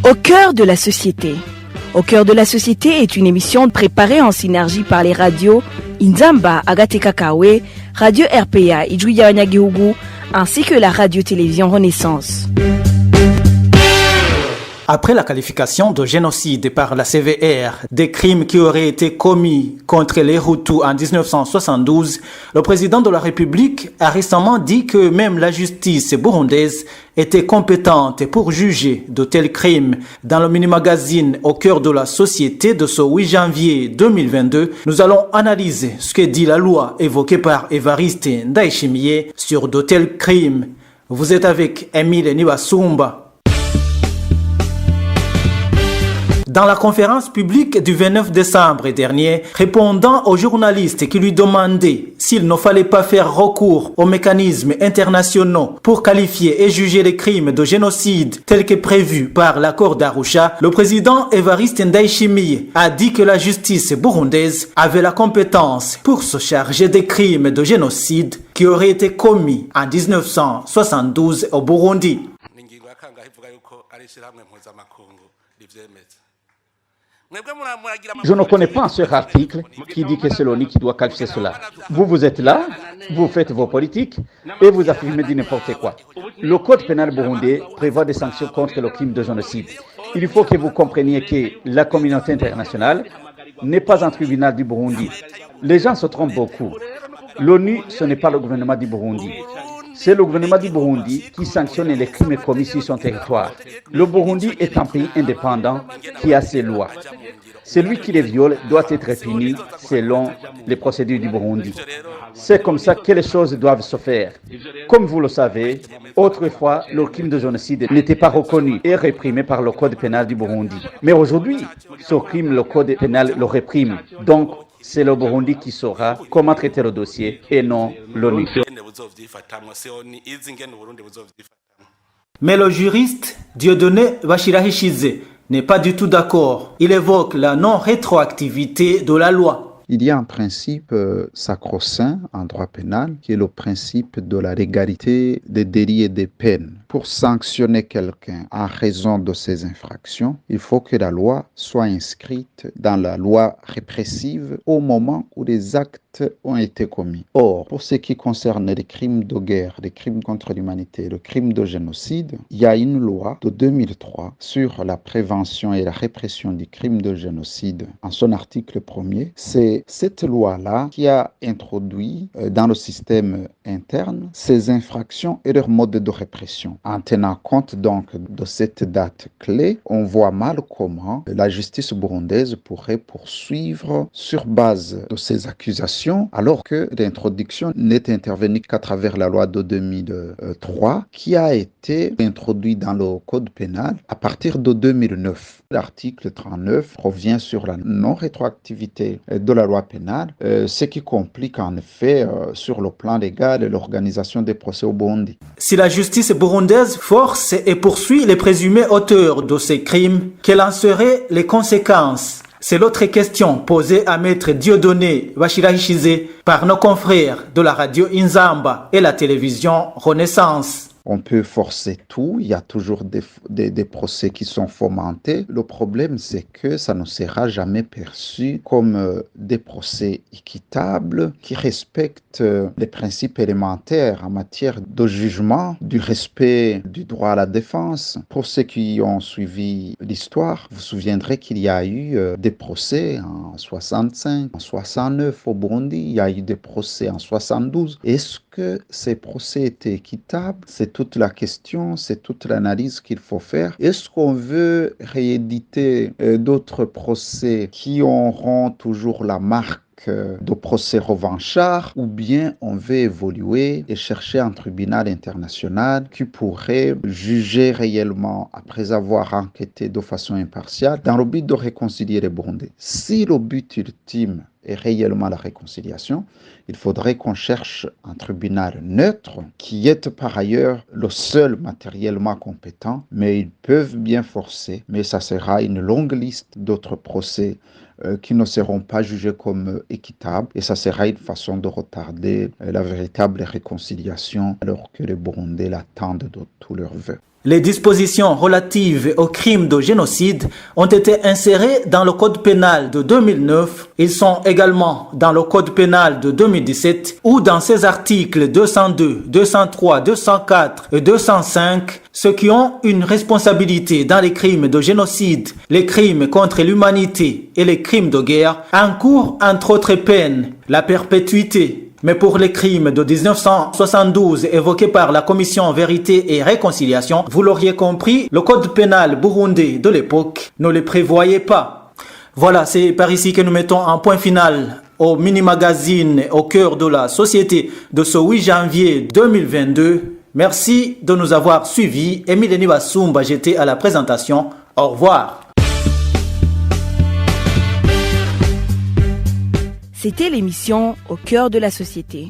Au cœur de la société. Au cœur de la société est une émission préparée en synergie par les radios Inzamba, Agateka Kawe, Radio RPA, Idjouya Nyagihugu, ainsi que la radio-télévision Renaissance. Après la qualification de génocide par la CVR des crimes qui auraient été commis contre les Hutus en 1972, le président de la République a récemment dit que même la justice burundaise était compétente pour juger de tels crimes. Dans le mini-magazine Au cœur de la société de ce 8 janvier 2022, nous allons analyser ce que dit la loi évoquée par Évariste Ndayishimiye sur de tels crimes. Vous êtes avec Émile Nibasumba. Dans la conférence publique du 29 décembre dernier, répondant aux journalistes qui lui demandaient s'il ne fallait pas faire recours aux mécanismes internationaux pour qualifier et juger les crimes de génocide tels que prévus par l'accord d'Arusha, le président Évariste Ndayishimiye a dit que la justice burundaise avait la compétence pour se charger des crimes de génocide qui auraient été commis en 1972 au Burundi. Je ne connais pas ce article qui dit que c'est l'ONU qui doit qualifier cela. Vous êtes là, vous faites vos politiques et vous affirmez du n'importe quoi. Le code pénal burundais prévoit des sanctions contre le crime de génocide. Il faut que vous compreniez que la communauté internationale n'est pas un tribunal du Burundi. Les gens se trompent beaucoup. L'ONU, ce n'est pas le gouvernement du Burundi. C'est le gouvernement du Burundi qui sanctionne les crimes commis sur son territoire. Le Burundi est un pays indépendant qui a ses lois. Celui qui les viole doit être puni selon les procédures du Burundi. C'est comme ça que les choses doivent se faire. Comme vous le savez, autrefois, le crime de génocide n'était pas reconnu et réprimé par le code pénal du Burundi. Mais aujourd'hui, ce crime, le code pénal le réprime. Donc, c'est le Burundi qui saura comment traiter le dossier et non l'ONU. Mais le juriste Dieudonné Bashirahishize n'est pas du tout d'accord. Il évoque la non-rétroactivité de la loi. Il y a un principe sacro-saint en droit pénal qui est le principe de la légalité des délits et des peines. Pour sanctionner quelqu'un en raison de ses infractions, il faut que la loi soit inscrite dans la loi répressive au moment où les actes ont été commis. Or, pour ce qui concerne les crimes de guerre, les crimes contre l'humanité, le crime de génocide, il y a une loi de 2003 sur la prévention et la répression du crime de génocide. En son article 1er, c'est cette loi-là qui a introduit dans le système interne ces infractions et leur mode de répression. En tenant compte donc de cette date clé, on voit mal comment la justice burundaise pourrait poursuivre sur base de ces accusations, alors que l'introduction n'est intervenue qu'à travers la loi de 2003, qui a été introduite dans le code pénal à partir de 2009. L'article 39 revient sur la non-rétroactivité de la loi pénale, ce qui complique en effet sur le plan légal l'organisation des procès au Burundi. Si la justice burundaise force et poursuit les présumés auteurs de ces crimes, quelles en seraient les conséquences? C'est l'autre question posée à Maître Dieudonné Bashirahishize par nos confrères de la radio Inzamba et la télévision Renaissance. On peut forcer tout, il y a toujours des procès qui sont fomentés. Le problème, c'est que ça ne sera jamais perçu comme des procès équitables qui respectent les principes élémentaires en matière de jugement, du respect du droit à la défense. Pour ceux qui ont suivi l'histoire, vous vous souviendrez qu'il y a eu des procès en 65, en 69 au Burundi, il y a eu des procès en 72. Est-ce que ces procès étaient équitables? C'est toute la question, c'est toute l'analyse qu'il faut faire. Est-ce qu'on veut rééditer d'autres procès qui auront toujours la marque de procès revanchards, ou bien on veut évoluer et chercher un tribunal international qui pourrait juger réellement après avoir enquêté de façon impartiale dans le but de réconcilier les Burundais. Si le but ultime est réellement la réconciliation, il faudrait qu'on cherche un tribunal neutre qui est par ailleurs le seul matériellement compétent, mais ils peuvent bien forcer, mais ça sera une longue liste d'autres procès qui ne seront pas jugés comme équitables et ça sera une façon de retarder la véritable réconciliation alors que les Burundais l'attendent de tous leurs vœux. Les dispositions relatives aux crimes de génocide ont été insérées dans le code pénal de 2009. Ils sont également dans le code pénal de 2017 où dans ses articles 202, 203, 204 et 205, ceux qui ont une responsabilité dans les crimes de génocide, les crimes contre l'humanité et les crimes de guerre encourent entre autres peines la perpétuité. Mais pour les crimes de 1972 évoqués par la Commission Vérité et Réconciliation, vous l'auriez compris, le code pénal burundais de l'époque ne les prévoyait pas. Voilà, c'est par ici que nous mettons un point final au mini-magazine au cœur de la société de ce 8 janvier 2022. Merci de nous avoir suivis. Émile Nibasumba, j'étais à la présentation. Au revoir. C'était l'émission Au cœur de la société.